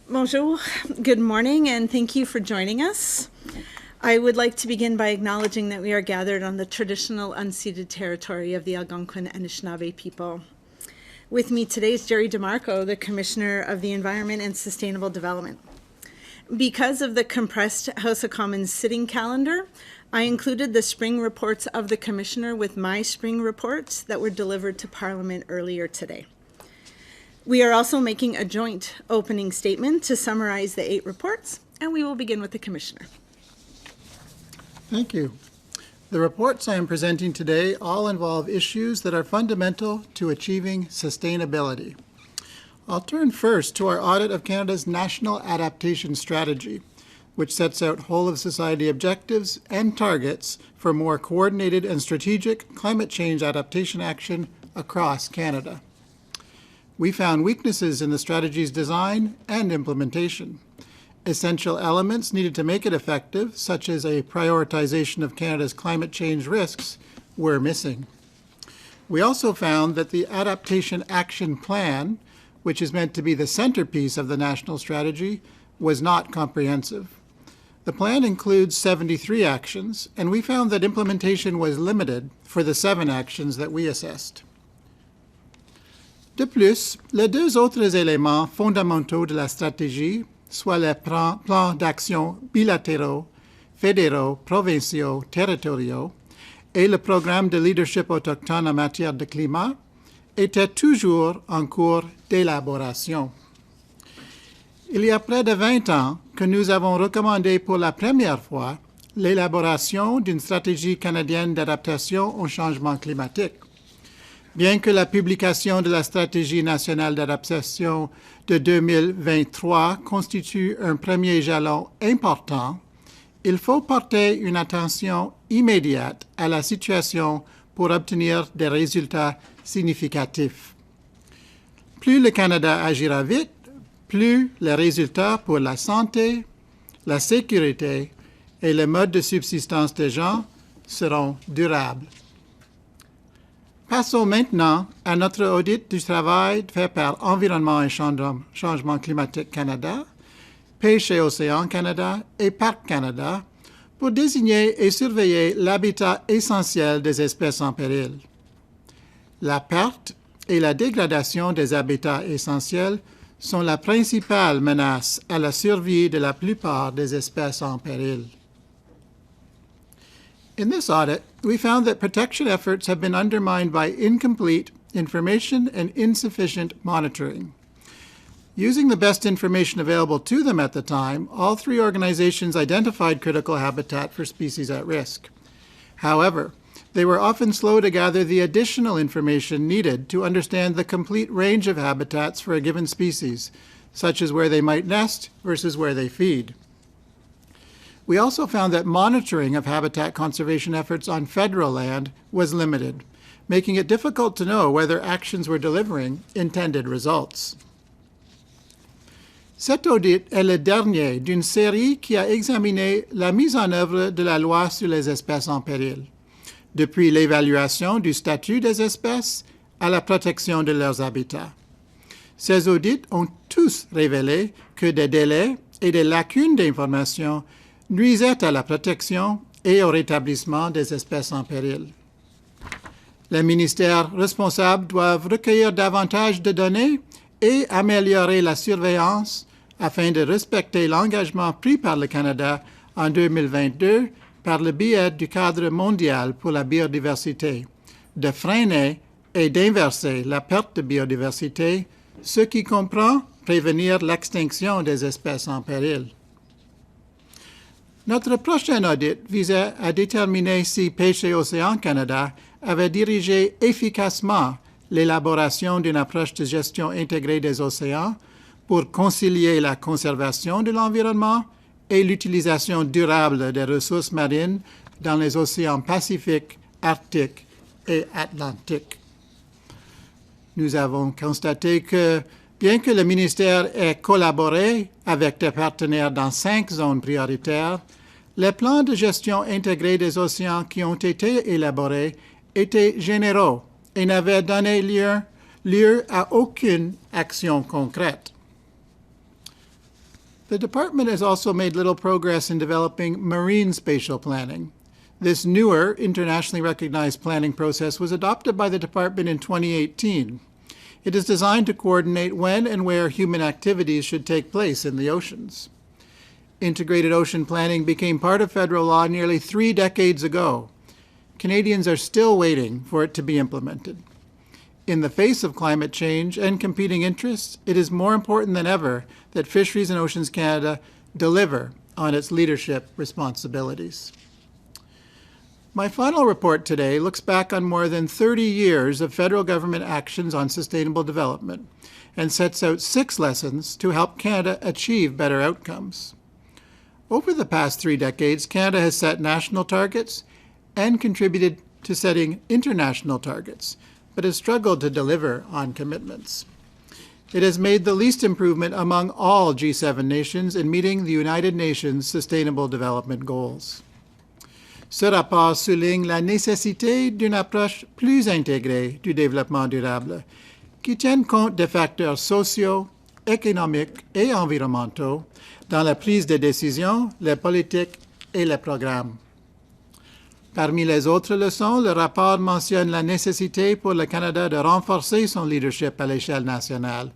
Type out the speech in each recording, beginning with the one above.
Bonjour, good morning, and thank you for joining us. I would like to begin by acknowledging that we are gathered on the traditional unceded territory of the Algonquin and Anishinaabe people. With me today is Jerry DeMarco, the Commissioner of the Environment and Sustainable Development. Because of the compressed House of Commons sitting calendar, I included the spring reports of the Commissioner with my spring reports that were delivered to Parliament earlier today. We are also making a joint opening statement to summarize the 8 reports, and we will begin with the Commissioner. Thank you. The reports I am presenting today all involve issues that are fundamental to achieving sustainability. I'll turn first to our audit of Canada's National Adaptation Strategy, which sets out whole-of-society objectives and targets for more coordinated and strategic climate change adaptation action across Canada. We found weaknesses in the strategy's design and implementation. Essential elements needed to make it effective, such as a prioritization of Canada's climate change risks, were missing. We also found that the Adaptation Action Plan, which is meant to be the centerpiece of the national strategy, was not comprehensive. The plan includes 73 actions, and we found that implementation was limited for the 7 actions that we assessed. De plus, les 2 autres éléments fondamentaux de la stratégie, soit les plans d'action bilatéraux, fédéraux, provinciaux, territoriaux, et le programme de leadership autochtone en matière de climat, étaient toujours en cours d'élaboration. Il y a près de 20 ans que nous avons recommandé pour la première fois l'élaboration d'une stratégie canadienne d'adaptation au changement climatique. Bien que la publication de la Stratégie nationale d'adaptation de 2023 constitue un premier jalon important, il faut porter une attention immédiate à la situation pour obtenir des résultats significatifs. Plus le Canada agira vite, plus les résultats pour la santé, la sécurité et le mode de subsistance des gens seront durables. Passons maintenant à notre audit du travail fait par Environnement et Changement climatique Canada, Pêche et Océan Canada et Parc Canada pour désigner et surveiller l'habitat essentiel des espèces en péril. La perte et la dégradation des habitats essentiels sont la principale menace à la survie de la plupart des espèces en péril. In this audit, we found that protection efforts have been undermined by incomplete information and insufficient monitoring. Using the best information available to them at the time, all 3 organizations identified critical habitat for species at risk. However, they were often slow to gather the additional information needed to understand the complete range of habitats for a given species, such as where they might nest versus where they feed. We also found that monitoring of habitat conservation efforts on federal land was limited, making it difficult to know whether actions were delivering intended results. Cet audit est le dernier d'une série qui a examiné la mise en œuvre de la loi sur les espèces en péril, depuis l'évaluation du statut des espèces à la protection de leurs habitats. Ces audits ont tous révélé que des délais et des lacunes d'information nuisaient à la protection et au rétablissement des espèces en péril. Les ministères responsables doivent recueillir davantage de données et améliorer la surveillance afin de respecter l'engagement pris par le Canada en 2022 par le biais du cadre mondial pour la biodiversité, de freiner et d'inverser la perte de biodiversité, ce qui comprend prévenir l'extinction des espèces en péril. Notre prochain audit visait à déterminer si Pêche et Océan Canada avait dirigé efficacement l'élaboration d'une approche de gestion intégrée des océans pour concilier la conservation de l'environnement et l'utilisation durable des ressources marines dans les océans Pacifique, Arctique et Atlantique. Nous avons constaté que, bien que le ministère ait collaboré avec des partenaires dans 5 zones prioritaires, les plans de gestion intégrés des océans qui ont été élaborés étaient généraux et n'avaient donné lieu à aucune action concrète. The department has also made little progress in developing marine spatial planning. This newer, internationally recognized planning process was adopted by the department in 2018. It is designed to coordinate when and where human activities should take place in the oceans. Integrated ocean planning became part of federal law nearly 3 decades ago. Canadians are still waiting for it to be implemented. In the face of climate change and competing interests, it is more important than ever that Fisheries and Oceans Canada deliver on its leadership responsibilities. My final report today looks back on more than 30 years of federal government actions on sustainable development and sets out 6 lessons to help Canada achieve better outcomes. Over the past 3 decades, Canada has set national targets and contributed to setting international targets, but has struggled to deliver on commitments. It has made the least improvement among all G7 nations in meeting the United Nations Sustainable Development Goals. Ce rapport souligne la nécessité d'une approche plus intégrée du développement durable, qui tienne compte des facteurs sociaux, économiques et environnementaux dans la prise de décision, les politiques et les programmes. Parmi les autres leçons, le rapport mentionne la nécessité pour le Canada de renforcer son leadership à l'échelle nationale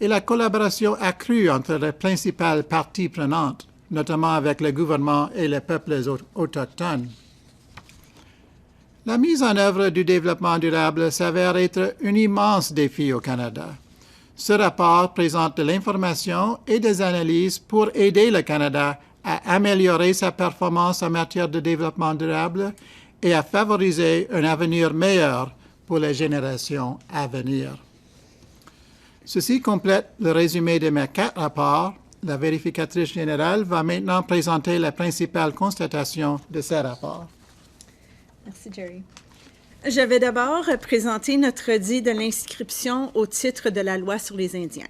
et la collaboration accrue entre les principales parties prenantes, notamment avec le gouvernement et les peuples autochtones. La mise en œuvre du développement durable s'avère être un immense défi au Canada. Ce rapport présente de l'information et des analyses pour aider le Canada à améliorer sa performance en matière de développement durable et à favoriser un avenir meilleur pour les générations à venir. Ceci complète le résumé de mes 4 rapports. La vérificatrice générale va maintenant présenter les principales constatations de ces rapports. Merci, Jerry. Je vais d'abord présenter notre audit de l'inscription au titre de la loi sur les Indiens.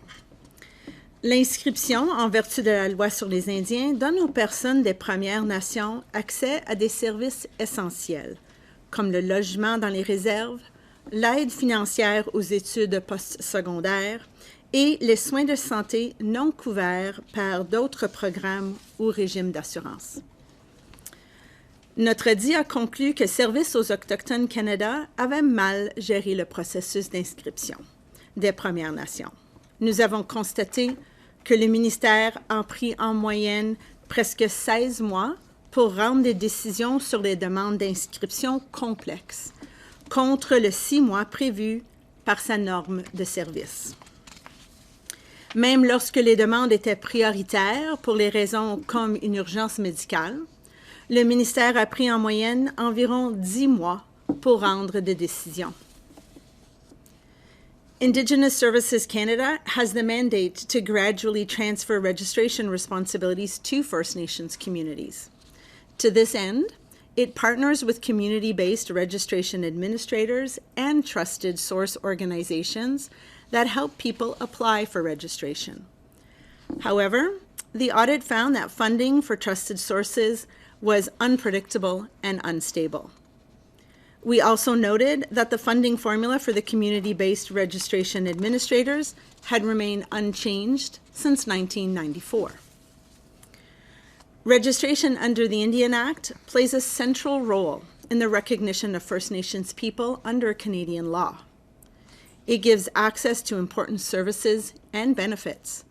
L'inscription, en vertu de la loi sur les Indiens, donne aux personnes des Premières Nations accès à des services essentiels, comme le logement dans les réserves, l'aide financière aux études postsecondaires et les soins de santé non couverts par d'autres programmes ou régimes d'assurance. Notre audit a conclu que Services aux Autochtones Canada avait mal géré le processus d'inscription des Premières Nations. Nous avons constaté que le ministère a pris en moyenne presque 16 mois pour rendre des décisions sur les demandes d'inscription complexes, contre le 6 mois prévu par sa norme de service. Même lorsque les demandes étaient prioritaires pour les raisons comme une urgence médicale, le ministère a pris en moyenne environ 10 mois pour rendre des décisions. Indigenous Services Canada has the mandate to gradually transfer registration responsibilities to First Nations communities. To this end, it partners with community-based registration administrators and trusted source organizations that help people apply for registration. However, the audit found that funding for trusted sources was unpredictable and unstable. We also noted that the funding formula for the community-based registration administrators had remained unchanged since 1994. Registration under the Indian Act plays a central role in the recognition of First Nations people under Canadian law. It gives access to important services and benefits,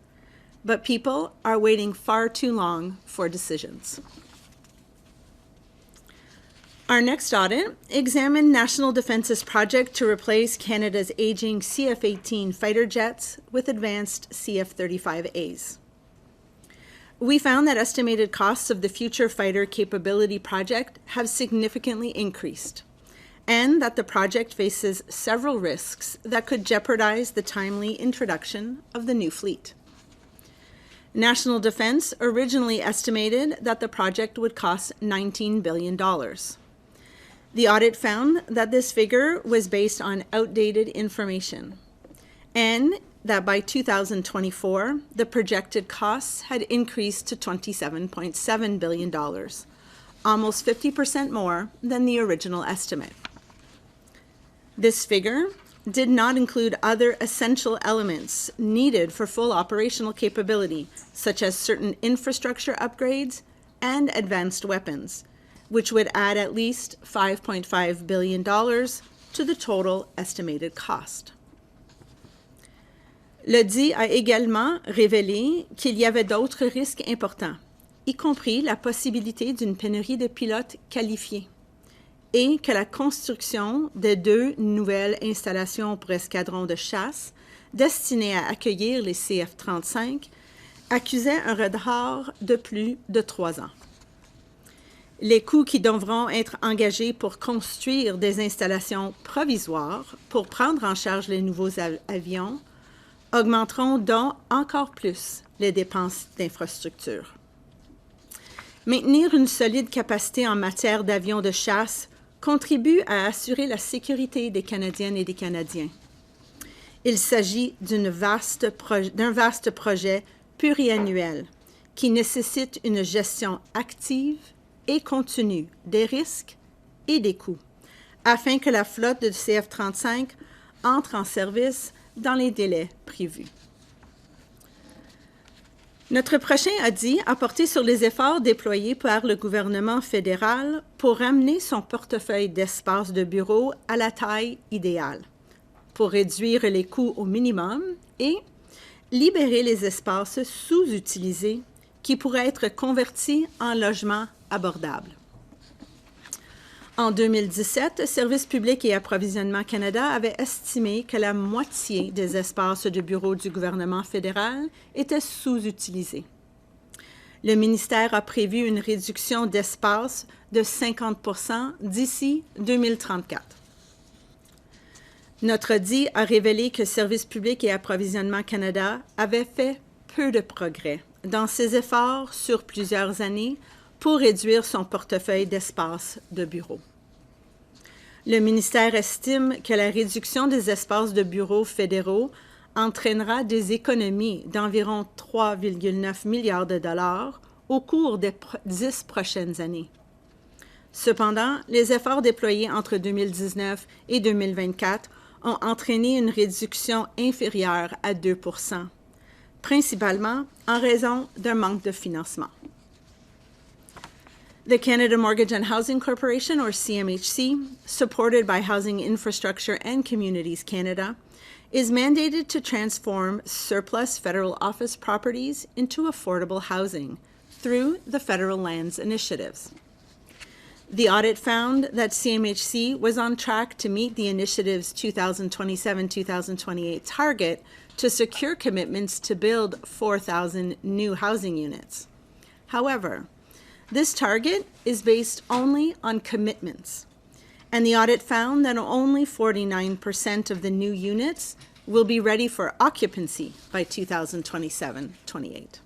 but people are waiting far too long for decisions. Our next audit examined National Defence's project to replace Canada's aging CF-18 fighter jets with advanced CF-35As. We found that estimated costs of the Future Fighter Capability Project have significantly increased, and that the project faces several risks that could jeopardize the timely introduction of the new fleet. National Defense originally estimated that the project would cost $19 billion. The audit found that this figure was based on outdated information, and that by 2024, the projected costs had increased to $27.7 billion, almost 50% more than the original estimate. This figure did not include other essential elements needed for full operational capability, such as certain infrastructure upgrades and advanced weapons, which would add at least $5.5 billion to the total estimated cost. L'audit a également révélé qu'il y avait d'autres risques importants, y compris la possibilité d'une pénurie de pilotes qualifiés, et que la construction de 2 nouvelles installations pour escadrons de chasse destinées à accueillir les CF-35 accusait un retard de plus de 3 ans. Les coûts qui devront être engagés pour construire des installations provisoires pour prendre en charge les nouveaux avions augmenteront donc encore plus les dépenses d'infrastructure. Maintenir une solide capacité en matière d'avions de chasse contribue à assurer la sécurité des Canadiennes et des Canadiens. Il s'agit d'un vaste projet pluriannuel qui nécessite une gestion active et continue des risques et des coûts, afin que la flotte de CF-35 entre en service dans les délais prévus. Notre prochain audit a porté sur les efforts déployés par le gouvernement fédéral pour ramener son portefeuille d'espace de bureau à la taille idéale, pour réduire les coûts au minimum et libérer les espaces sous-utilisés qui pourraient être convertis en logements abordables. En 2017, Services publics et Approvisionnement Canada avait estimé que la moitié des espaces de bureau du gouvernement fédéral étaient sous-utilisés. Le ministère a prévu une réduction d'espace de 50% d'ici 2034. Notre audit a révélé que Services publics et Approvisionnement Canada avait fait peu de progrès dans ses efforts sur plusieurs années pour réduire son portefeuille d'espace de bureau. Le ministère estime que la réduction des espaces de bureaux fédéraux entraînera des économies d'environ 3,9 milliards de dollars au cours des 10 prochaines années. Cependant, les efforts déployés entre 2019 et 2024 ont entraîné une réduction inférieure à 2 %, principalement en raison d'un manque de financement. The Canada Mortgage and Housing Corporation, or CMHC, supported by Housing Infrastructure and Communities Canada, is mandated to transform surplus federal office properties into affordable housing through the Federal Lands Initiatives. The audit found that CMHC was on track to meet the initiative's 2027-2028 target to secure commitments to build 4,000 new housing units. However, this target is based only on commitments, and the audit found that only 49% of the new units will be ready for occupancy by 2027-28.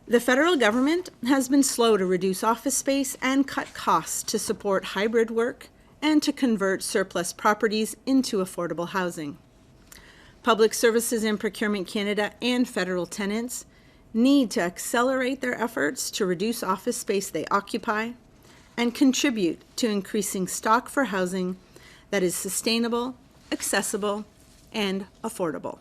The federal government has been slow to reduce office space and cut costs to support hybrid work and to convert surplus properties into affordable housing. Public Services and Procurement Canada and federal tenants need to accelerate their efforts to reduce office space they occupy and contribute to increasing stock for housing that is sustainable, accessible, and affordable.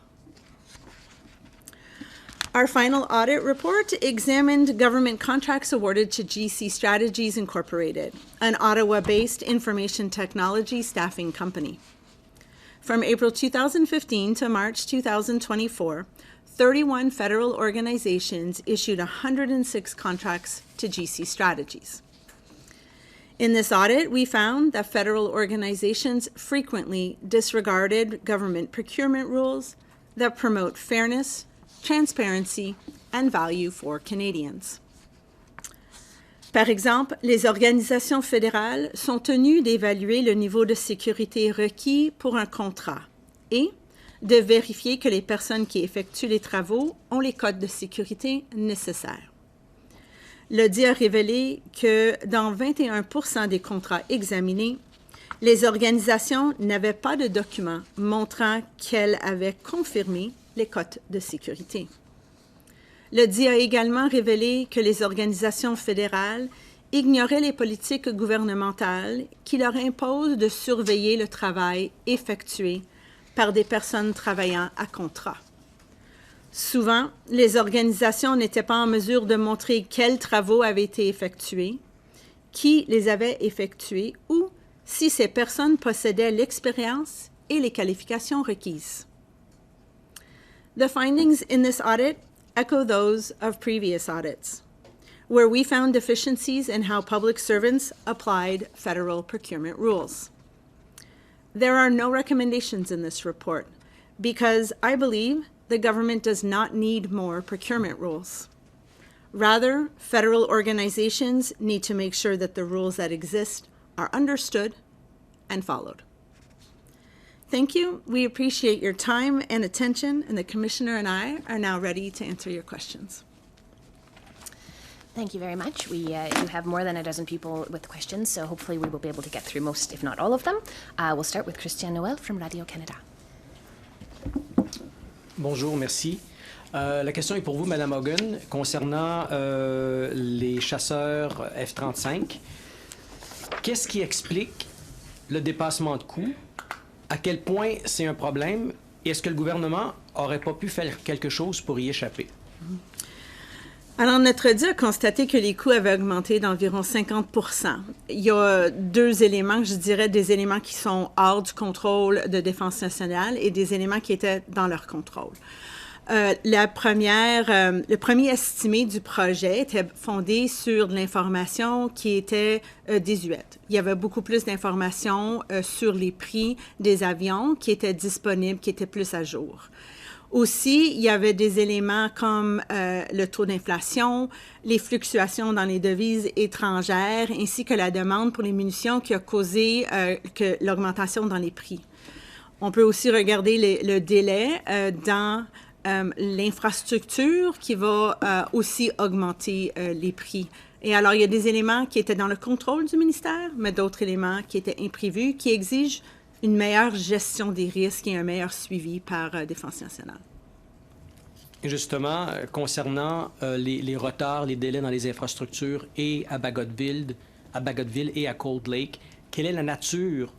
Our final audit report examined government contracts awarded to GC Strategies Incorporated, an Ottawa-based information technology staffing company. From April 2015 to March 2024, 31 federal organizations issued 106 contracts to GC Strategies. In this audit, we found that federal organizations frequently disregarded government procurement rules that promote fairness, transparency, and value for Canadians. Par exemple, les organisations fédérales sont tenues d'évaluer le niveau de sécurité requis pour un contrat et de vérifier que les personnes qui effectuent les travaux ont les codes de sécurité nécessaires. L'audit a révélé que dans 21% des contrats examinés, les organisations n'avaient pas de documents montrant qu'elles avaient confirmé les codes de sécurité. L'audit a également révélé que les organisations fédérales ignoraient les politiques gouvernementales qui leur imposent de surveiller le travail effectué par des personnes travaillant à contrat. Souvent, les organisations n'étaient pas en mesure de montrer quels travaux avaient été effectués, qui les avait effectués ou si ces personnes possédaient l'expérience et les qualifications requises. The findings in this audit echo those of previous audits, where we found deficiencies in how public servants applied federal procurement rules. There are no recommendations in this report because I believe the government does not need more procurement rules. Rather, federal organizations need to make sure that the rules that exist are understood and followed. Thank you. We appreciate your time and attention, and the Commissioner and I are now ready to answer your questions. Thank you very much. We do have more than a dozen people with questions, so hopefully we will be able to get through most, if not all of them. We'll start with Christian Noël from Radio-Canada. Bonjour, merci. La question est pour vous, Madame Hogan, concernant les chasseurs F-35. Qu'est-ce qui explique le dépassement de coûts? À quel point c'est un problème? Et est-ce que le gouvernement n'aurait pas pu faire quelque chose pour y échapper? Alors, notre audit a constaté que les coûts avaient augmenté d'environ 50%. Il y a deux éléments, je dirais, des éléments qui sont hors du contrôle de Défense nationale et des éléments qui étaient dans leur contrôle. Le premier estimé du projet était fondé sur de l'information qui était désuète. Il y avait beaucoup plus d'informations sur les prix des avions qui étaient disponibles, qui étaient plus à jour. Aussi, il y avait des éléments comme le taux d'inflation, les fluctuations dans les devises étrangères, ainsi que la demande pour les munitions qui a causé l'augmentation dans les prix. On peut aussi regarder le délai dans l'infrastructure qui va aussi augmenter les prix. Et alors, il y a des éléments qui étaient dans le contrôle du ministère, mais d'autres éléments qui étaient imprévus, qui exigent une meilleure gestion des risques et un meilleur suivi par Défense nationale. Et justement, concernant les retards, les délais dans les infrastructures et à Bagotville et à Cold Lake, quelle est la nature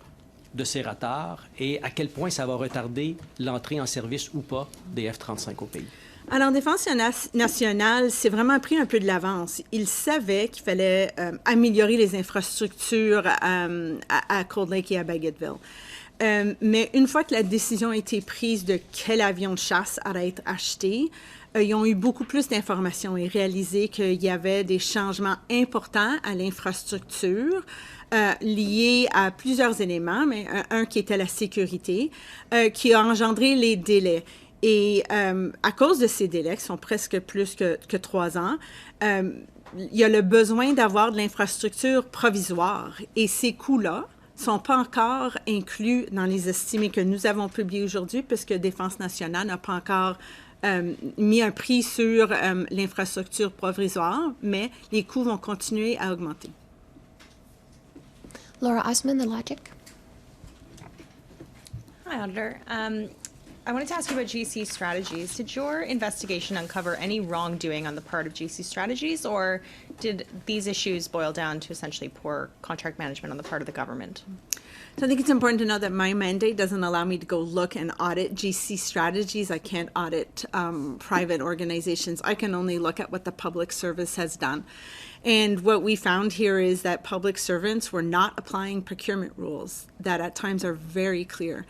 de ces retards et à quel point ça va retarder l'entrée en service ou pas des F-35 au pays? Alors, Défense nationale s'est vraiment pris un peu de l'avance. Il savait qu'il fallait améliorer les infrastructures à Cold Lake et à Bagotville. Mais une fois que la décision a été prise de quel avion de chasse allait être acheté, ils ont eu beaucoup plus d'informations et réalisé qu'il y avait des changements importants à l'infrastructure liés à plusieurs éléments, mais un qui était la sécurité, qui a engendré les délais. Et à cause de ces délais, qui sont presque plus que 3 ans, il y a le besoin d'avoir de l'infrastructure provisoire. Et ces coûts-là ne sont pas encore inclus dans les estimés que nous avons publiés aujourd'hui, puisque Défense nationale n'a pas encore mis un prix sur l'infrastructure provisoire, mais les coûts vont continuer à augmenter. Laura Osman, The Logic. Hi, Auditor. I wanted to ask you about GC Strategies. Did your investigation uncover any wrongdoing on the part of GC Strategies, or did these issues boil down to essentially poor contract management on the part of the government? So I think it's important to know that my mandate doesn't allow me to go look and audit GC Strategies. I can't audit private organizations. I can only look at what the public service has done. And what we found here is that public servants were not applying procurement rules that at times are very clear.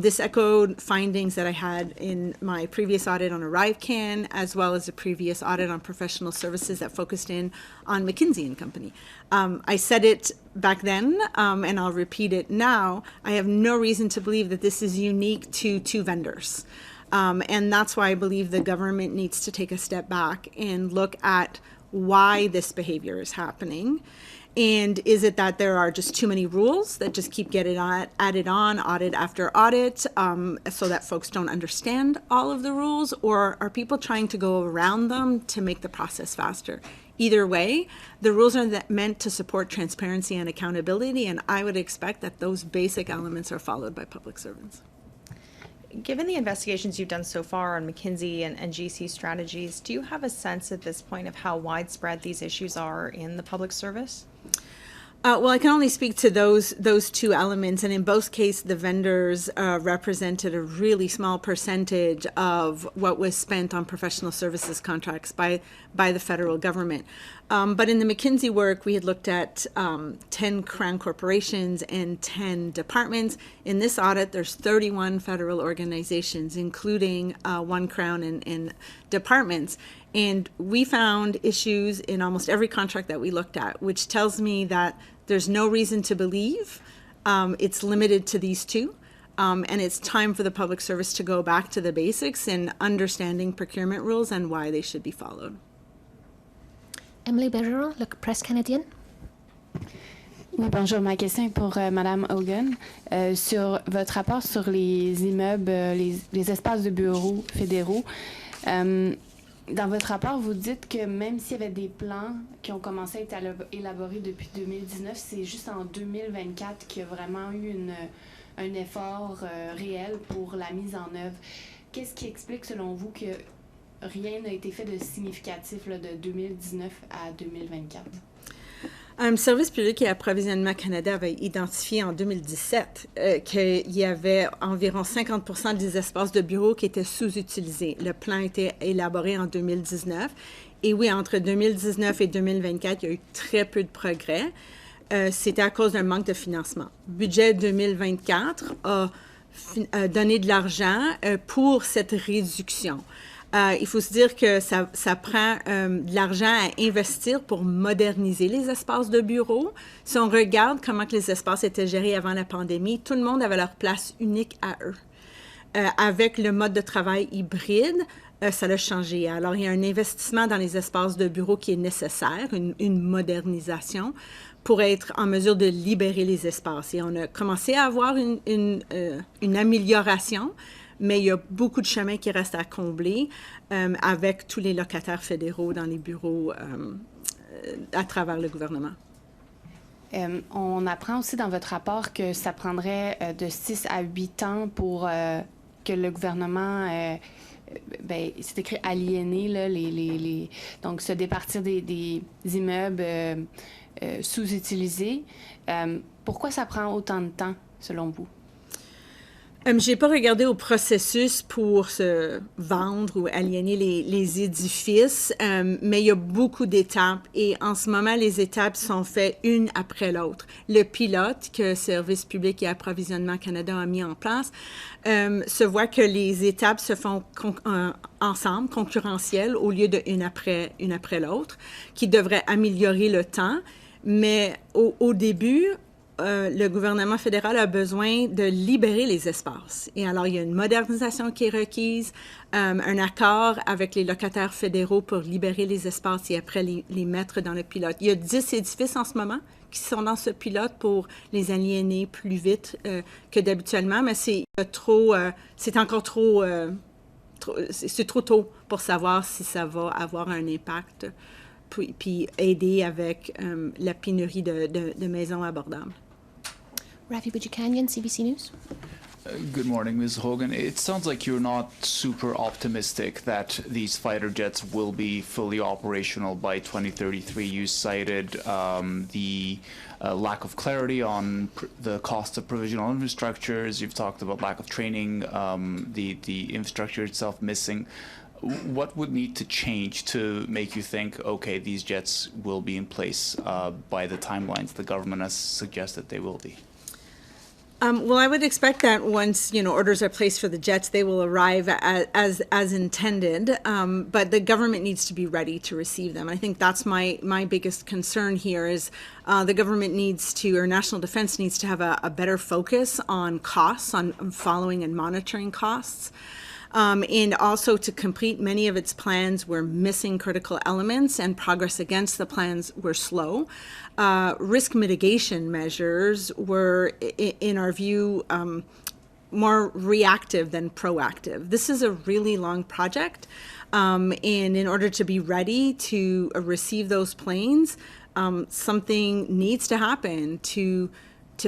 This echoed findings that I had in my previous audit on ArriveCan, as well as a previous audit on professional services that focused in on McKinsey & Company. I said it back then, and I'll repeat it now. I have no reason to believe that this is unique to 2 vendors. And that's why I believe the government needs to take a step back and look at why this behavior is happening. And is it that there are just too many rules that just keep getting added on audit after audit so that folks don't understand all of the rules? Or are people trying to go around them to make the process faster? Either way, the rules are meant to support transparency and accountability, and I would expect that those basic elements are followed by public servants. given the investigations you've done so far on McKinsey and GC strategies, do you have a sense at this point of how widespread these issues are in the public service? Well, I can only speak to those two elements, and in both cases, the vendors represented a really small percentage of what was spent on professional services contracts by the federal government. But in the McKinsey work, we had looked at 10 Crown corporations and 10 departments. In this audit, there's 31 federal organizations, including 1 Crown and departments. And we found issues in almost every contract that we looked at, which tells me that there's no reason to believe it's limited to these two. And it's time for the public service to go back to the basics in understanding procurement rules and why they should be followed. Emily Bergeron, la presse canadienne. Oui, bonjour. Ma question est pour Madame Hogan. Sur votre rapport sur les immeubles, les espaces de bureaux fédéraux, dans votre rapport, vous dites que même s'il y avait des plans qui ont commencé à être élaborés depuis 2019, c'est juste en 2024 qu'il y a vraiment eu un effort réel pour la mise en œuvre. Qu'est-ce qui explique, selon vous, que rien n'a été fait de significatif là, de 2019 à 2024? Service public et approvisionnement Canada avait identifié en 2017 qu'il y avait environ 50% des espaces de bureaux qui étaient sous-utilisés. Le plan a été élaboré en 2019. Et oui, entre 2019 et 2024, il y a eu très peu de progrès. C'était à cause d'un manque de financement. Budget 2024 a donné de l'argent pour cette réduction. Il faut se dire que ça prend de l'argent à investir pour moderniser les espaces de bureau. Si on regarde comment que les espaces étaient gérés avant la pandémie, tout le monde avait leur place unique à eux. Avec le mode de travail hybride, ça a changé. Alors, il y a un investissement dans les espaces de bureau qui est nécessaire, une modernisation, pour être en mesure de libérer les espaces. Et on a commencé à avoir une amélioration, mais il y a beaucoup de chemin qui reste à combler avec tous les locataires fédéraux dans les bureaux à travers le gouvernement. On apprend aussi dans votre rapport que ça prendrait de 6 à 8 ans pour que le gouvernement, c'est écrit aliéner, là, donc se départir des immeubles sous-utilisés. Pourquoi ça prend autant de temps, selon vous? J'ai pas regardé au processus pour se vendre ou aliéner les édifices, mais il y a beaucoup d'étapes et en ce moment, les étapes sont faites une après l'autre. Le pilote que Service public et approvisionnement Canada a mis en place se voit que les étapes se font ensemble, concurrentielles, au lieu de une après l'autre, qui devrait améliorer le temps. Mais au début, le gouvernement fédéral a besoin de libérer les espaces. Et alors, il y a une modernisation qui est requise, un accord avec les locataires fédéraux pour libérer les espaces et après les mettre dans le pilote. Il y a 10 édifices en ce moment qui sont dans ce pilote pour les aliéner plus vite que d'habituellement, mais c'est encore trop tôt pour savoir si ça va avoir un impact puis aider avec la pénurie de maisons abordables. Ravi Boudjikanian, CBC News. Good morning, Ms. Hogan. It sounds like you're not super optimistic that these fighter jets will be fully operational by 2033. You cited the lack of clarity on the cost of provisional infrastructures. You've talked about lack of training, the infrastructure itself missing. What would need to change to make you think, okay, these jets will be in place by the timelines the government has suggested they will be? Well, I would expect that once, orders are placed for the jets, they will arrive as intended, but the government needs to be ready to receive them. I think that's my biggest concern here is the government needs to, or national defense needs to have a better focus on costs, on following and monitoring costs. And also to complete many of its plans were missing critical elements and progress against the plans were slow. Risk mitigation measures were, in our view, more reactive than proactive. This is a really long project, and in order to be ready to receive those planes, something needs to happen to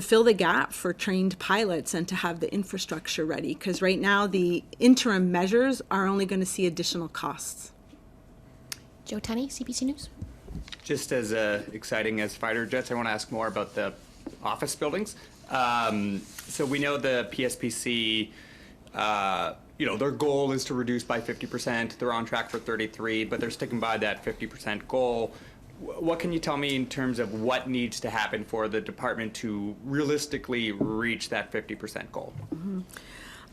fill the gap for trained pilots and to have the infrastructure ready, because right now the interim measures are only going to see additional costs. Joe Tunney, CBC News. Just as exciting as fighter jets, I want to ask more about the office buildings. So we know the PSPC, their goal is to reduce by 50%. They're on track for 33, but they're sticking by that 50% goal. What can you tell me in terms of what needs to happen for the department to realistically reach that 50% goal?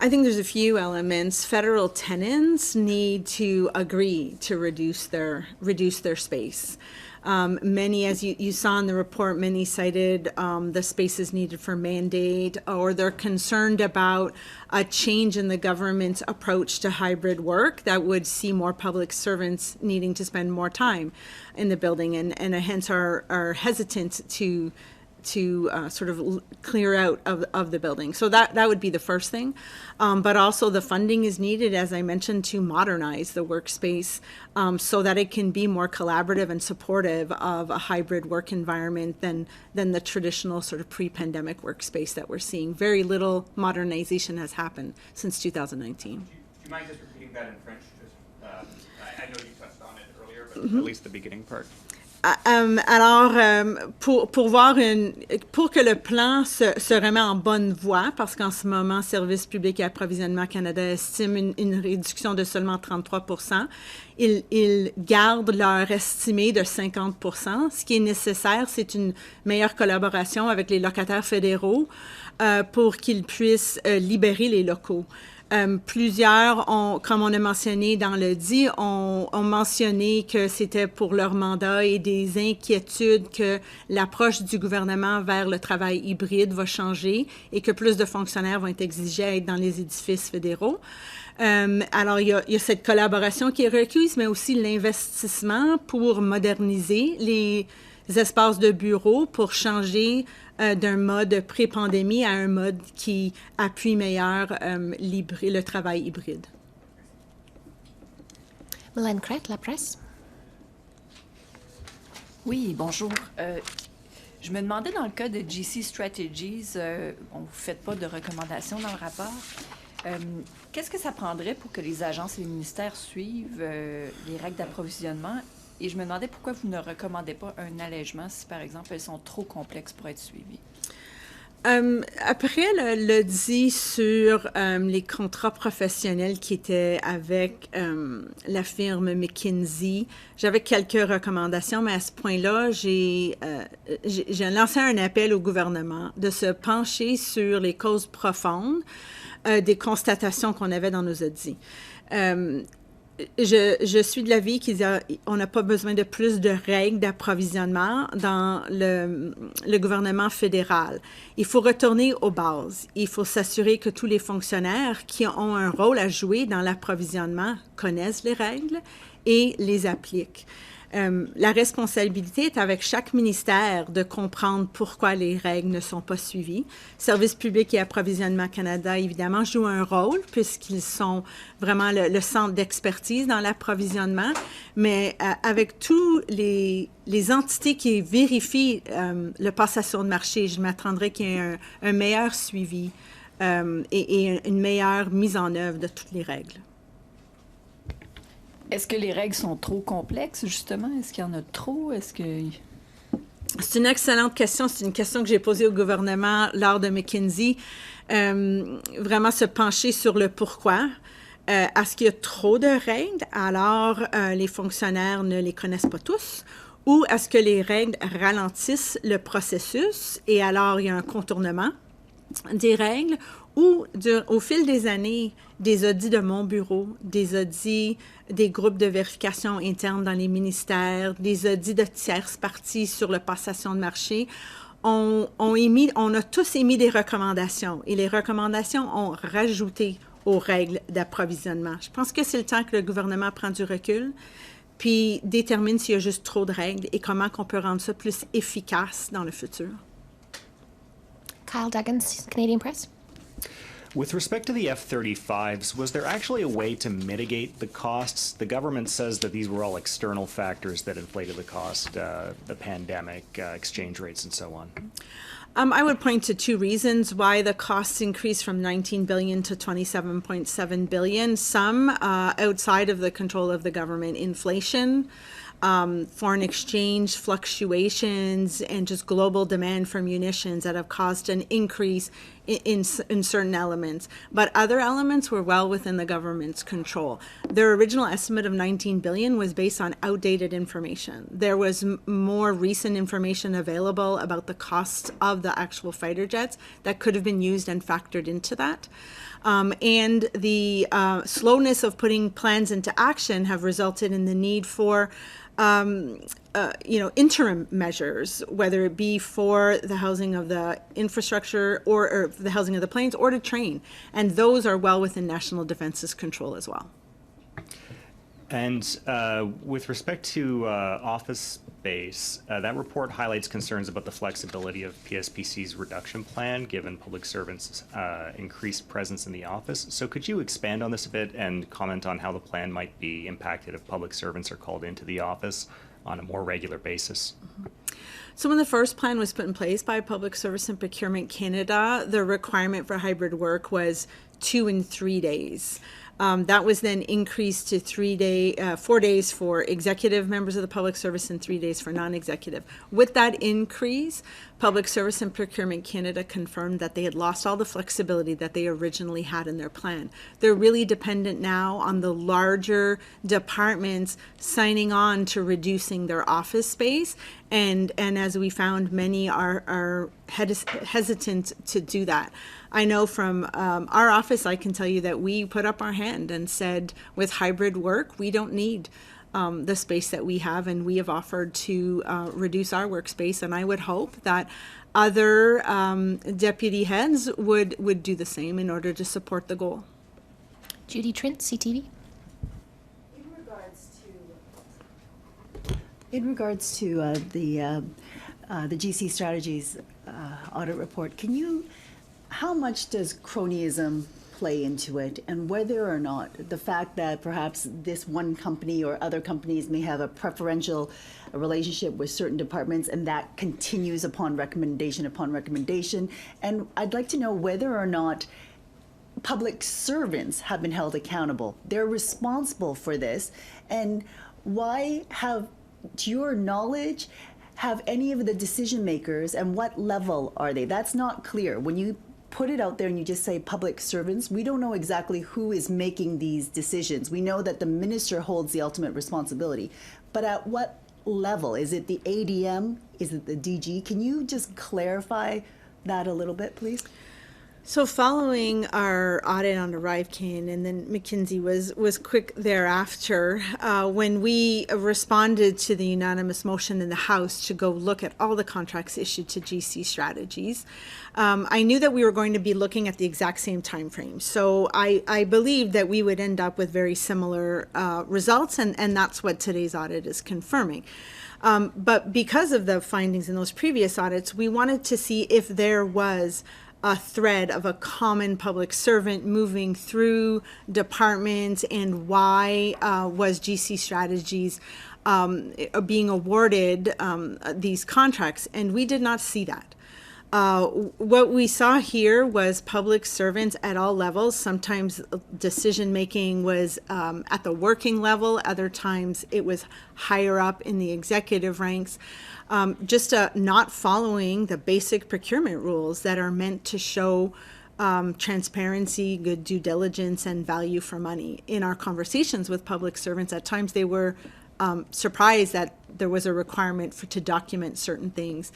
I think there's a few elements. Federal tenants need to agree to reduce their space. Many, as you saw in the report, many cited the spaces needed for mandate, or they're concerned about a change in the government's approach to hybrid work that would see more public servants needing to spend more time in the building, and hence are hesitant to sort of clear out of the building. So that would be the first thing. But also the funding is needed, as I mentioned, to modernize the workspace so that it can be more collaborative and supportive of a hybrid work environment than the traditional sort of pre-pandemic workspace that we're seeing. Very little modernization has happened since 2019. Do you mind just repeating that in French? I know you touched on it earlier, but at least the beginning part. Alors, pour que le plan se remet en bonne voie, parce qu'en ce moment, Service public et approvisionnement Canada estime une réduction de seulement 33%, ils gardent leur estimé de 50%. Ce qui est nécessaire, c'est une meilleure collaboration avec les locataires fédéraux pour qu'ils puissent libérer les locaux. Plusieurs, comme on a mentionné dans le dit, ont mentionné que c'était pour leur mandat et des inquiétudes que l'approche du gouvernement vers le travail hybride va changer et que plus de fonctionnaires vont être exigés à être dans les édifices fédéraux. Alors, il y a cette collaboration qui est requise, mais aussi l'investissement pour moderniser les espaces de bureaux, pour changer d'un mode pré-pandémie à un mode qui appuie meilleur le travail hybride. Mylène Crête, La Presse. Oui, bonjour. Je me demandais, dans le cas de GC Strategies, vous ne faites pas de recommandations dans le rapport. Qu'est-ce que ça prendrait pour que les agences et les ministères suivent les règles d'approvisionnement? Et je me demandais pourquoi vous ne recommandez pas un allègement si, par exemple, elles sont trop complexes pour être suivies. Après le dit sur les contrats professionnels qui étaient avec la firme McKinsey, j'avais quelques recommandations, mais à ce point-là, j'ai lancé un appel au gouvernement de se pencher sur les causes profondes des constatations qu'on avait dans nos audits. Je suis de l'avis qu'on n'a pas besoin de plus de règles d'approvisionnement dans le gouvernement fédéral. Il faut retourner aux bases. Il faut s'assurer que tous les fonctionnaires qui ont un rôle à jouer dans l'approvisionnement connaissent les règles et les appliquent. La responsabilité est avec chaque ministère de comprendre pourquoi les règles ne sont pas suivies. Service public et approvisionnement Canada, évidemment, joue un rôle puisqu'ils sont vraiment le centre d'expertise dans l'approvisionnement, mais avec tous les entités qui vérifient la passation de marché, je m'attendrais qu'il y ait un meilleur suivi et une meilleure mise en œuvre de toutes les règles. Est-ce que les règles sont trop complexes, justement? Est-ce qu'il y en a trop? C'est une excellente question. C'est une question que j'ai posée au gouvernement lors de McKinsey. Vraiment se pencher sur le pourquoi. Est-ce qu'il y a trop de règles, alors les fonctionnaires ne les connaissent pas tous? Ou est-ce que les règles ralentissent le processus et alors il y a un contournement des règles? Ou au fil des années, des audits de mon bureau, des audits des groupes de vérification interne dans les ministères, des audits de tierces parties sur la passation de marché, on a tous émis des recommandations et les recommandations ont rajouté aux règles d'approvisionnement. Je pense que c'est le temps que le gouvernement prend du recul puis détermine s'il y a juste trop de règles et comment on peut rendre ça plus efficace dans le futur. Kyle Duggan, Canadian Press. With respect to the F-35s, was there actually a way to mitigate the costs? The government says that these were all external factors that inflated the cost, the pandemic, exchange rates, and so on. I would point to two reasons why the costs increased from 19 billion to 27.7 billion. Some outside of the control of the government: inflation, foreign exchange fluctuations, and just global demand for munitions that have caused an increase in certain elements. But other elements were well within the government's control. Their original estimate of 19 billion was based on outdated information. There was more recent information available about the costs of the actual fighter jets that could have been used and factored into that. And the slowness of putting plans into action have resulted in the need for interim measures, whether it be for the housing of the infrastructure or the housing of the planes or to train. And those are well within National Defense's control as well. And with respect to office space, that report highlights concerns about the flexibility of PSPC's reduction plan, given public servants' increased presence in the office. So could you expand on this a bit and comment on how the plan might be impacted if public servants are called into the office on a more regular basis? So when the first plan was put in place by Public Service and Procurement Canada, the requirement for hybrid work was 2 and 3 days. That was then increased to 4 days for executive members of the public service and 3 days for non-executive. With that increase, Public Service and Procurement Canada confirmed that they had lost all the flexibility that they originally had in their plan. They're really dependent now on the larger departments signing on to reducing their office space. And as we found, many are hesitant to do that. I know from our office, I can tell you that we put up our hand and said, with hybrid work, we don't need the space that we have, and we have offered to reduce our workspace. And I would hope that other deputy heads would do the same in order to support the goal. Judy Trent, CTV. In regards to the GC Strategies audit report, how much does cronyism play into it, and whether or not the fact that perhaps this one company or other companies may have a preferential relationship with certain departments, and that continues upon recommendation, and I'd like to know whether or not public servants have been held accountable. They're responsible for this, and why to your knowledge, have any of the decision makers, and what level are they? That's not clear. When you put it out there and you just say public servants, we don't know exactly who is making these decisions. We know that the minister holds the ultimate responsibility, but at what level? Is it the ADM? Is it the DG? Can you just clarify that a little bit, please? So following our audit on ArriveCan, and then McKinsey was quick thereafter, when we responded to the unanimous motion in the House to go look at all the contracts issued to GC Strategies, I knew that we were going to be looking at the exact same time frame. So I believed that we would end up with very similar results, and that's what today's audit is confirming. But because of the findings in those previous audits, we wanted to see if there was a thread of a common public servant moving through departments, and why was GC Strategies being awarded these contracts, and we did not see that. What we saw here was public servants at all levels. Sometimes decision making was at the working level, other times it was higher up in the executive ranks. Just not following the basic procurement rules that are meant to show transparency, good due diligence, and value for money. In our conversations with public servants, at times they were surprised that there was a requirement to document certain things.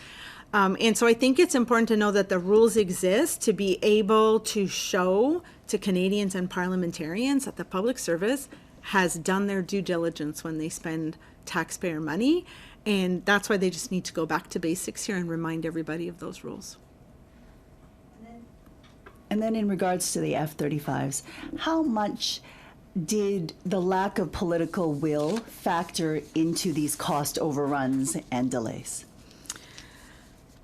And so I think it's important to know that the rules exist to be able to show to Canadians and parliamentarians that the public service has done their due diligence when they spend taxpayer money. And that's why they just need to go back to basics here and remind everybody of those rules. And then in regards to the F-35s, how much did the lack of political will factor into these cost overruns and delays?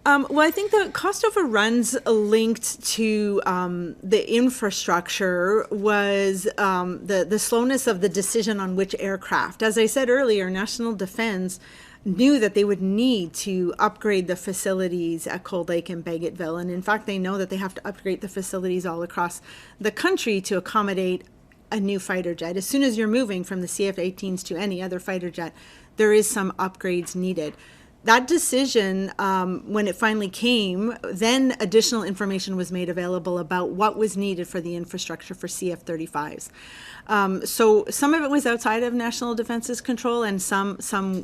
Well, I think the cost overruns linked to the infrastructure was the slowness of the decision on which aircraft. As I said earlier, National Defense knew that they would need to upgrade the facilities at Cold Lake and Bagotville. And in fact, they know that they have to upgrade the facilities all across the country to accommodate a new fighter jet. As soon as you're moving from the CF-18s to any other fighter jet, there is some upgrades needed. That decision, when it finally came, then additional information was made available about what was needed for the infrastructure for CF-35s. So some of it was outside of National Defense's control and some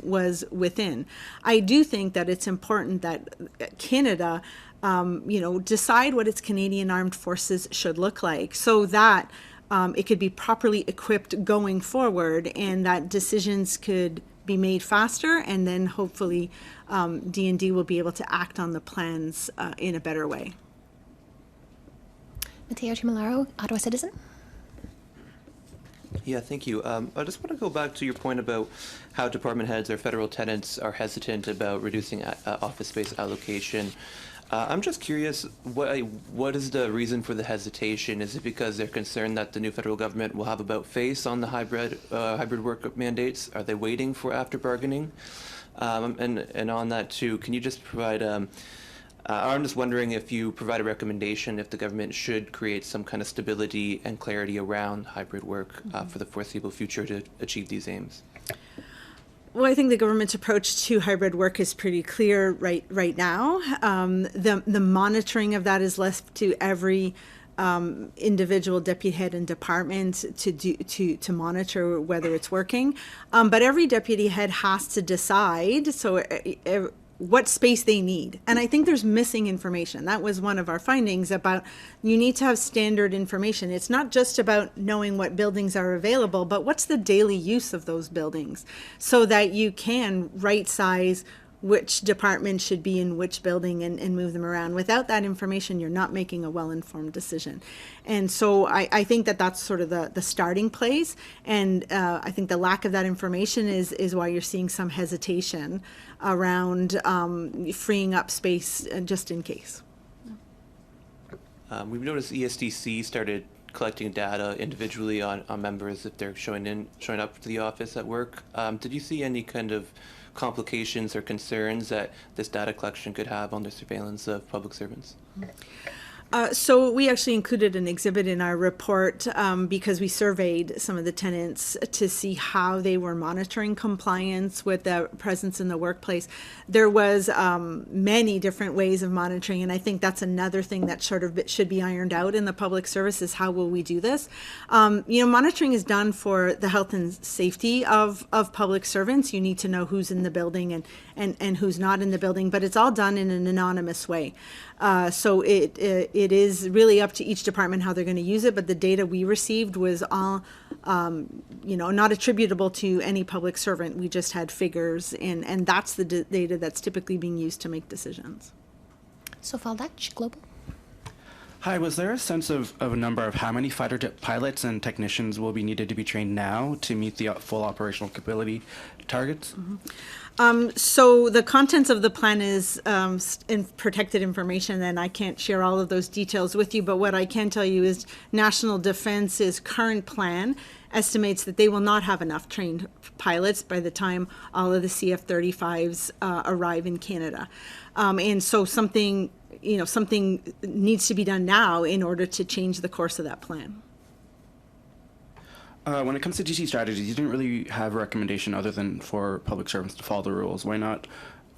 was within. I do think that it's important that Canada, decide what its Canadian Armed Forces should look like so that it could be properly equipped going forward and that decisions could be made faster, and then hopefully D&D will be able to act on the plans in a better way. Mateo Chimilaro, Ottawa Citizen. Yeah, thank you. I just want to go back to your point about how department heads or federal tenants are hesitant about reducing office space allocation. I'm just curious, what is the reason for the hesitation? Is it because they're concerned that the new federal government will have about face on the hybrid work mandates? Are they waiting for after bargaining? And on that too, can you just provide? I'm just wondering if you provide a recommendation if the government should create some kind of stability and clarity around hybrid work for the foreseeable future to achieve these aims. Well, I think the government's approach to hybrid work is pretty clear right now. The monitoring of that is left to every individual deputy head and department to monitor whether it's working. But every deputy head has to decide what space they need. And I think there's missing information. That was one of our findings about you need to have standard information. It's not just about knowing what buildings are available, but what's the daily use of those buildings so that you can right size which department should be in which building and move them around. Without that information, you're not making a well-informed decision. And so I think that's sort of the starting place. And I think the lack of that information is why you're seeing some hesitation around freeing up space just in case. We've noticed ESDC started collecting data individually on members if they're showing up to the office at work. Did you see any kind of complications or concerns that this data collection could have on the surveillance of public servants? So we actually included an exhibit in our report because we surveyed some of the tenants to see how they were monitoring compliance with the presence in the workplace. There was many different ways of monitoring, and I think that's another thing that sort of should be ironed out in the public service is how will we do this? Monitoring is done for the health and safety of public servants. You need to know who's in the building and who's not in the building, but it's all done in an anonymous way. So it is really up to each department how they're going to use it, but the data we received was all, not attributable to any public servant. We just had figures, and that's the data that's typically being used to make decisions. So Faldach, Global. Hi, was there a sense of a number of how many fighter jet pilots and technicians will be needed to be trained now to meet the full operational capability targets? Mm-hmm. So the contents of the plan is in protected information, and I can't share all of those details with you, but what I can tell you is National Defense's current plan estimates that they will not have enough trained pilots by the time all of the CF-35s arrive in Canada. And so something needs to be done now in order to change the course of that plan. When it comes to GC strategies, you didn't really have a recommendation other than for public servants to follow the rules. Why not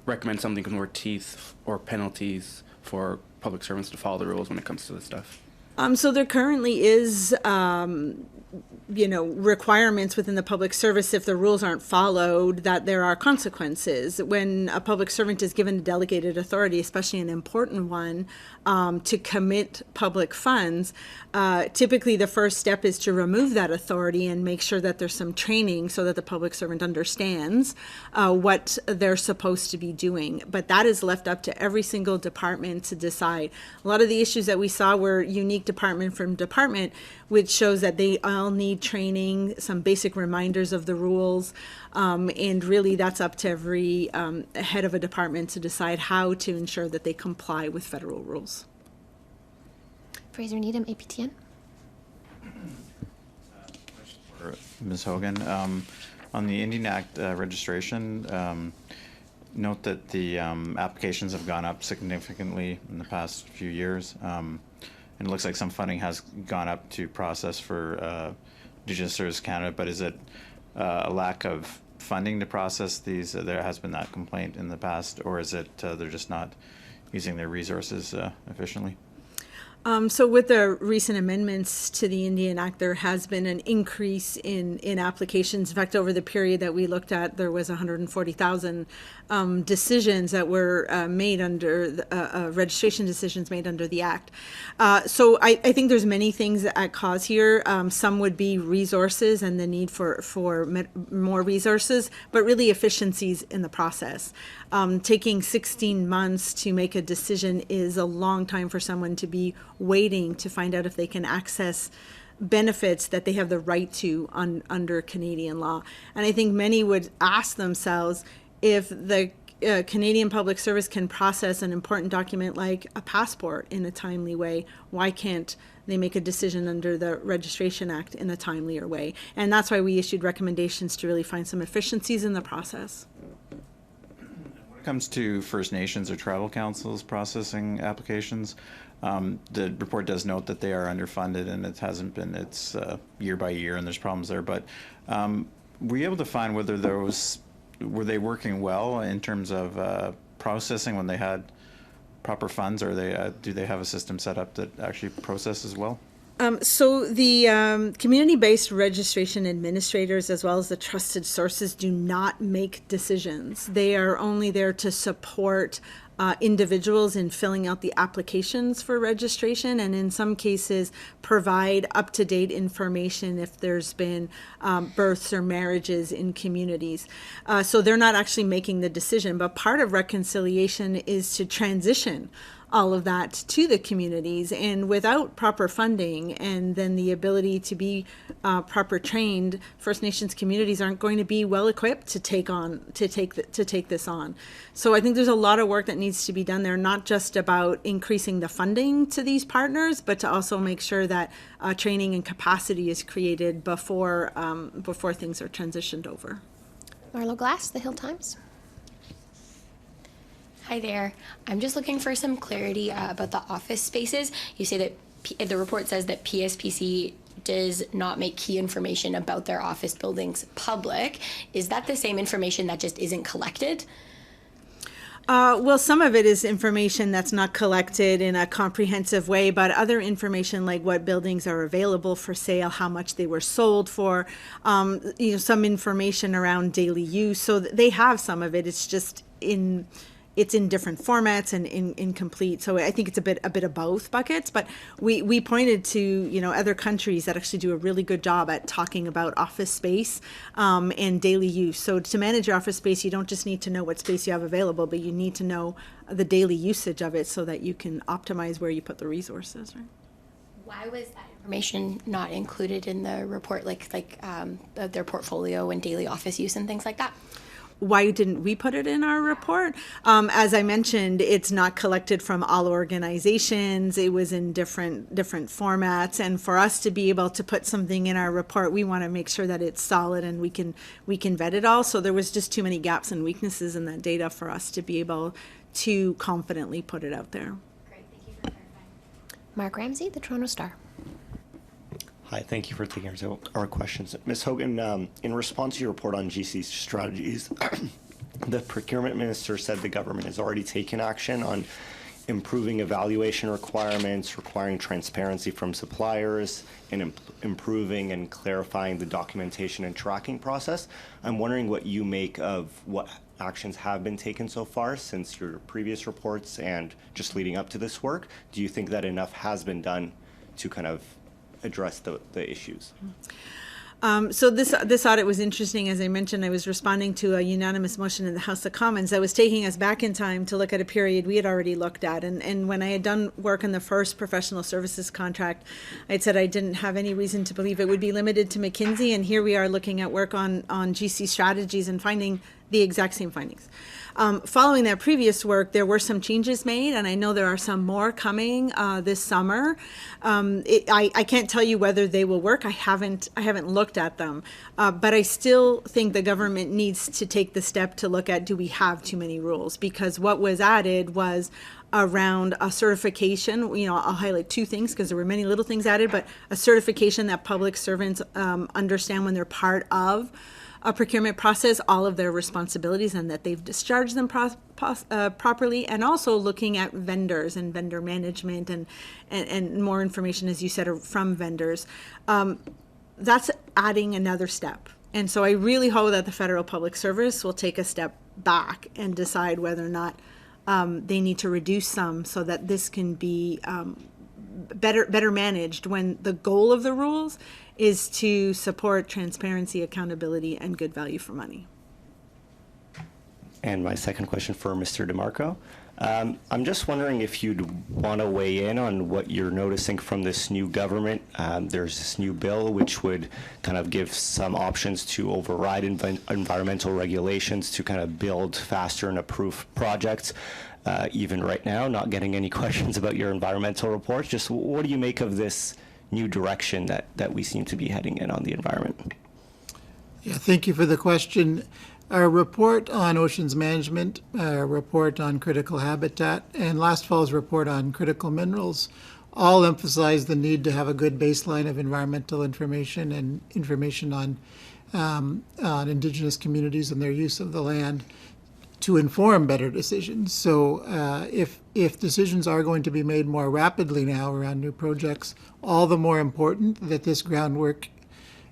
recommend something with more teeth or penalties for public servants to follow the rules when it comes to this stuff? So there currently is requirements within the public service if the rules aren't followed, that there are consequences. When a public servant is given a delegated authority, especially an important one, to commit public funds, typically the first step is to remove that authority and make sure that there's some training so that the public servant understands what they're supposed to be doing. But that is left up to every single department to decide. A lot of the issues that we saw were unique department from department, which shows that they all need training, some basic reminders of the rules, and really that's up to every head of a department to decide how to ensure that they comply with federal rules. Fraser Needham, APTN. For Ms. Hogan, on the Indian Act registration, note that the applications have gone up significantly in the past few years. And it looks like some funding has gone up to process for Indigenous Services Canada, but is it a lack of funding to process these? There has been that complaint in the past, or is it they're just not using their resources efficiently? So with the recent amendments to the Indian Act, there has been an increase in applications. In fact, over the period that we looked at, there was 140,000 decisions that were made under the, registration decisions made under the Act. So I think there's many things at cause here. Some would be resources and the need for more resources, but really efficiencies in the process. Taking 16 months to make a decision is a long time for someone to be waiting to find out if they can access benefits that they have the right to under Canadian law. And I think many would ask themselves, if the Canadian Public Service can process an important document like a passport in a timely way, why can't they make a decision under the Registration Act in a timelier way? And that's why we issued recommendations to really find some efficiencies in the process. When it comes to First Nations or tribal councils processing applications, the report does note that they are underfunded, and it hasn't been, it's year by year, and there's problems there. But were you able to find whether those, were they working well in terms of processing when they had proper funds, or they do they have a system set up that actually processes well? So the community-based registration administrators, as well as the trusted sources, do not make decisions. They are only there to support individuals in filling out the applications for registration, and in some cases provide up-to-date information if there's been births or marriages in communities. So they're not actually making the decision, but part of reconciliation is to transition all of that to the communities, and without proper funding and then the ability to be proper trained, First Nations communities aren't going to be well equipped to take this on. So I think there's a lot of work that needs to be done there, not just about increasing the funding to these partners, but to also make sure that training and capacity is created before things are transitioned over. Marlo Glass, The Hill Times. Hi there. I'm just looking for some clarity about the office spaces. You say that the report says that PSPC does not make key information about their office buildings public. Is that the same information that just isn't collected? Well, some of it is information that's not collected in a comprehensive way, but other information like what buildings are available for sale, how much they were sold for, some information around daily use. So they have some of it. It's just it's in different formats and incomplete. So I think it's a bit of both buckets, but we pointed to, other countries that actually do a really good job at talking about office space and daily use. So to manage your office space, you don't just need to know what space you have available, but you need to know the daily usage of it so that you can optimize where you put the resources, right? Why was that information not included in the report, like their portfolio and daily office use and things like that? Why didn't we put it in our report? As I mentioned, it's not collected from all organizations. It was in different formats, and for us to be able to put something in our report, we want to make sure that it's solid and we can vet it all. So there was just too many gaps and weaknesses in that data for us to be able to confidently put it out there. Great, thank you for clarifying. Mark Ramsey, The Toronto Star. Hi, thank you for taking our questions. Ms. Hogan, in response to your report on GC strategies, the procurement minister said the government has already taken action on improving evaluation requirements, requiring transparency from suppliers, and improving and clarifying the documentation and tracking process. I'm wondering what you make of what actions have been taken so far since your previous reports and just leading up to this work. Do you think that enough has been done to kind of address the issues? So this audit was interesting. As I mentioned, I was responding to a unanimous motion in the House of Commons that was taking us back in time to look at a period we had already looked at. And when I had done work on the first professional services contract, I'd said I didn't have any reason to believe it would be limited to McKinsey. And here we are looking at work on GC strategies and finding the exact same findings. Following that previous work, there were some changes made, and I know there are some more coming this summer. I can't tell you whether they will work. I haven't looked at them, but I still think the government needs to take the step to look at, do we have too many rules? Because what was added was around a certification. I'll highlight two things because there were many little things added, but a certification that public servants understand when they're part of a procurement process, all of their responsibilities, and that they've discharged them properly, and also looking at vendors and vendor management and more information, as you said, from vendors. That's adding another step. And so I really hope that the Federal Public Service will take a step back and decide whether or not they need to reduce some so that this can be better managed, when the goal of the rules is to support transparency, accountability, and good value for money. And my second question for Mr. DeMarco. I'm just wondering if you'd want to weigh in on what you're noticing from this new government. There's this new bill which would kind of give some options to override environmental regulations to kind of build faster and approve projects. Even right now, not getting any questions about your environmental reports. Just what do you make of this new direction that we seem to be heading in on the environment? Yeah, thank you for the question. Our report on oceans management, our report on critical habitat, and last fall's report on critical minerals all emphasize the need to have a good baseline of environmental information and information on Indigenous communities and their use of the land to inform better decisions. So if decisions are going to be made more rapidly now around new projects, all the more important that this groundwork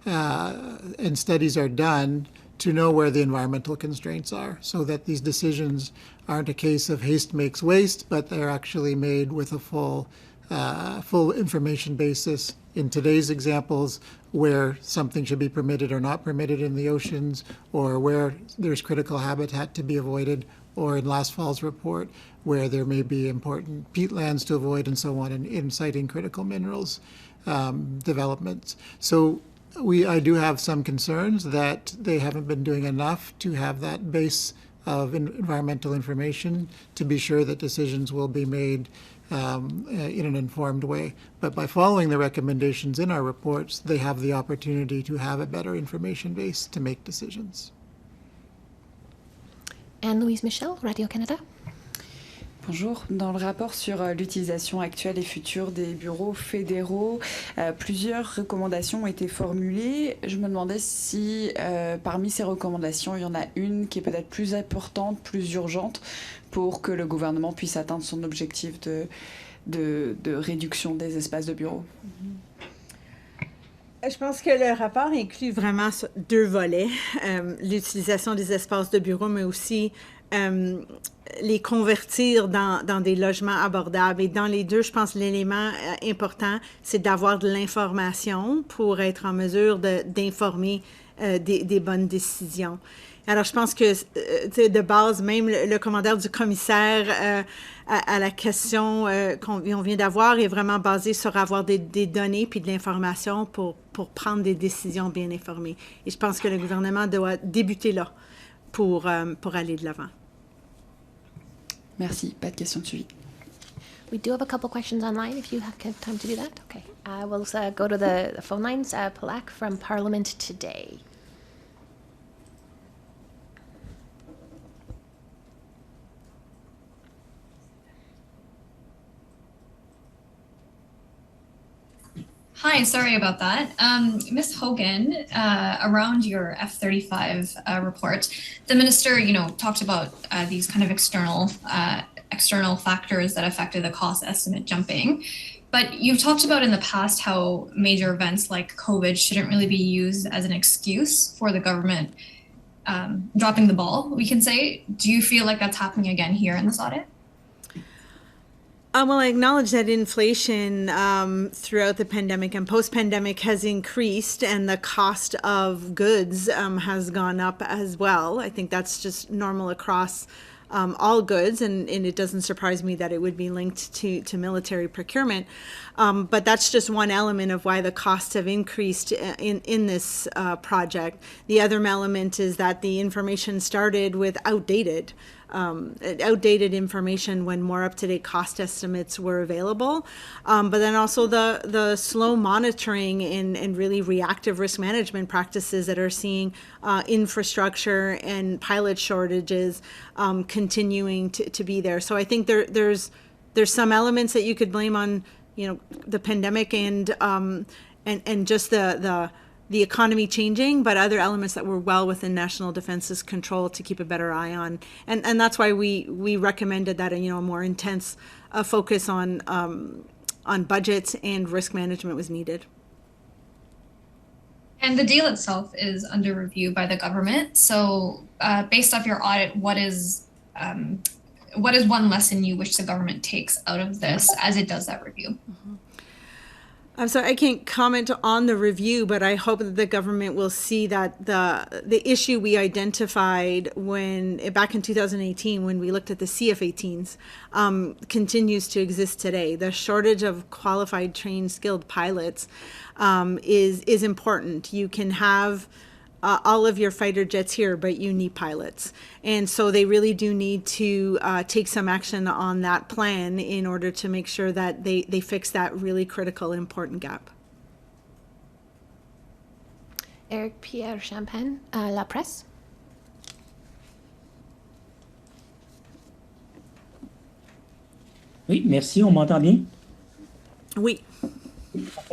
and studies are done to know where the environmental constraints are, so that these decisions aren't a case of haste makes waste, but they're actually made with a full information basis. In today's examples, where something should be permitted or not permitted in the oceans, or where there's critical habitat to be avoided, or in last fall's report, where there may be important peatlands to avoid and so on, in citing critical minerals developments. So I do have some concerns that they haven't been doing enough to have that base of environmental information to be sure that decisions will be made in an informed way. But by following the recommendations in our reports, they have the opportunity to have a better information base to make decisions. Anne-Louise Michel, Radio-Canada. Bonjour. Dans le rapport sur l'utilisation actuelle et future des bureaux fédéraux, plusieurs recommandations ont été formulées. Je me demandais si parmi ces recommandations, il y en a une qui est peut-être plus importante, plus urgente, pour que le gouvernement puisse atteindre son objectif de réduction des espaces de bureaux. Je pense que le rapport inclut vraiment deux volets, l'utilisation des espaces de bureau, mais aussi les convertir dans des logements abordables. Et dans les deux, je pense que l'élément important, c'est d'avoir de l'information pour être en mesure d'informer des bonnes décisions. Alors, je pense que, de base, même le commentaire du commissaire à la question qu'on vient d'avoir est vraiment basé sur avoir des données puis de l'information pour prendre des décisions bien informées. Et je pense que le gouvernement doit débuter là pour aller de l'avant. Merci. Pas de questions de suivi. We do have a couple questions online, if you have time to do that. Okay. We'll go to the phone lines. Palak from Parliament Today. Hi, sorry about that. Ms. Hogan, around your F-35 report, the minister, talked about these kind of external factors that affected the cost estimate jumping. But you've talked about in the past how major events like COVID shouldn't really be used as an excuse for the government dropping the ball, we can say. Do you feel like that's happening again here in this audit? Well, I acknowledge that inflation throughout the pandemic and post-pandemic has increased, and the cost of goods has gone up as well. I think that's just normal across all goods, and it doesn't surprise me that it would be linked to military procurement. But that's just one element of why the costs have increased in this project. The other element is that the information started with outdated information when more up-to-date cost estimates were available. But then also the slow monitoring and really reactive risk management practices that are seeing infrastructure and pilot shortages continuing to be there. So I think there's some elements that you could blame on, the pandemic and just the economy changing, but other elements that were well within National Defense's control to keep a better eye on. And that's why we recommended that a more intense focus on budgets and risk management was needed. And the deal itself is under review by the government. So based off your audit, what is one lesson you wish the government takes out of this as it does that review? I'm sorry, I can't comment on the review, but I hope that the government will see that the issue we identified back in 2018 when we looked at the CF-18s continues to exist today. The shortage of qualified, trained, skilled pilots is important. You can have all of your fighter jets here, but you need pilots. And so they really do need to take some action on that plan in order to make sure that they fix that really critical, important gap. Eric Pierre Champagne, La Presse. Oui, merci. On m'entend bien? Oui.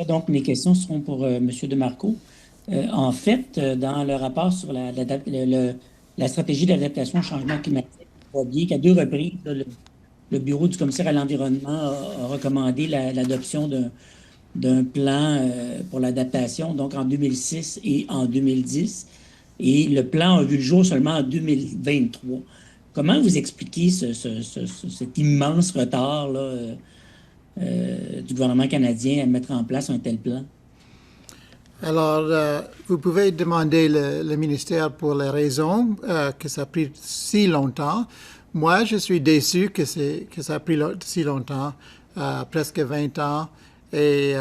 Donc, mes questions seront pour M. DeMarco. En fait, dans le rapport sur la stratégie d'adaptation au changement climatique, on voit bien qu'à 2 reprises, le Bureau du commissaire à l'environnement a recommandé l'adoption d'un plan pour l'adaptation, donc en 2006 et en 2010. Et le plan a vu le jour seulement en 2023. Comment vous expliquez cet immense retard du gouvernement canadien à mettre en place un tel plan? Alors, vous pouvez demander le ministère pour les raisons que ça a pris si longtemps. Moi, je suis déçu que ça a pris si longtemps, presque 20 ans. Et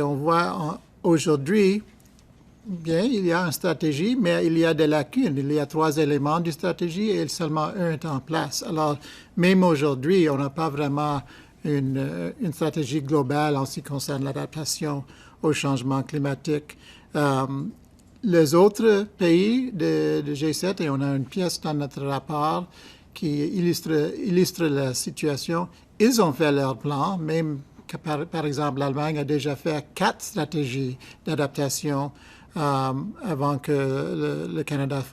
on voit aujourd'hui, bien, il y a une stratégie, mais il y a des lacunes. Il y a 3 éléments de stratégie et seulement un est en place. Alors, même aujourd'hui, on n'a pas vraiment une stratégie globale en ce qui concerne l'adaptation au changement climatique. Les autres pays de G7, et on a une pièce dans notre rapport qui illustre la situation, ils ont fait leur plan, même que par exemple l'Allemagne a déjà fait 4 stratégies d'adaptation avant que le Canada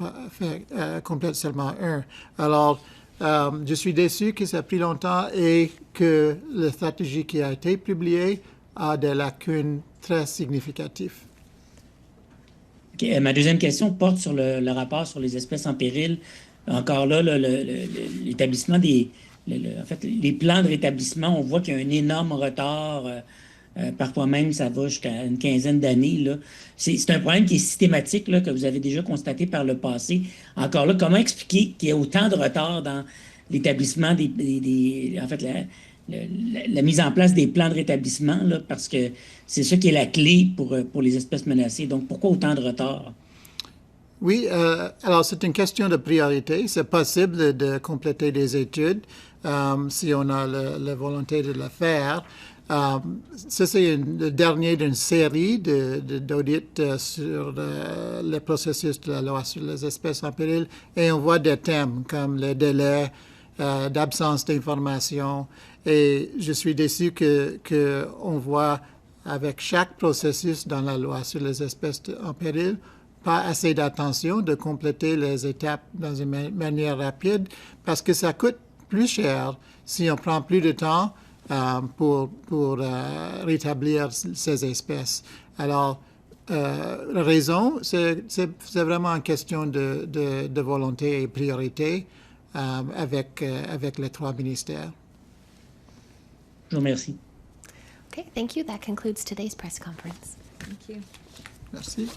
complète seulement 1. Alors, je suis déçu que ça a pris longtemps et que la stratégie qui a été publiée a des lacunes très significatives. Okay, ma deuxième question porte sur le rapport sur les espèces en péril. Encore là, l'établissement en fait, les plans de rétablissement, on voit qu'il y a un énorme retard. Parfois même, ça va jusqu'à une quinzaine d'années. C'est un problème qui est systématique, que vous avez déjà constaté par le passé. Encore là, comment expliquer qu'il y a autant de retard dans l'établissement en fait, la mise en place des plans de rétablissement, parce que c'est ça qui est la clé pour les espèces menacées. Donc, pourquoi autant de retard? Oui, alors c'est une question de priorité. C'est possible de compléter des études si on a la volonté de le faire. Ça, c'est le dernier d'une série d'audits sur le processus de la loi sur les espèces en péril. Et on voit des thèmes comme le délai d'absence d'information. Et je suis déçu qu'on voit avec chaque processus dans la loi sur les espèces en péril, pas assez d'attention de compléter les étapes dans une manière rapide parce que ça coûte plus cher si on prend plus de temps pour rétablir ces espèces. Alors, la raison, c'est vraiment une question de volonté et priorité avec les 3 ministères. Je vous remercie. Okay, thank you. That concludes today's press conference. Thank you. Merci.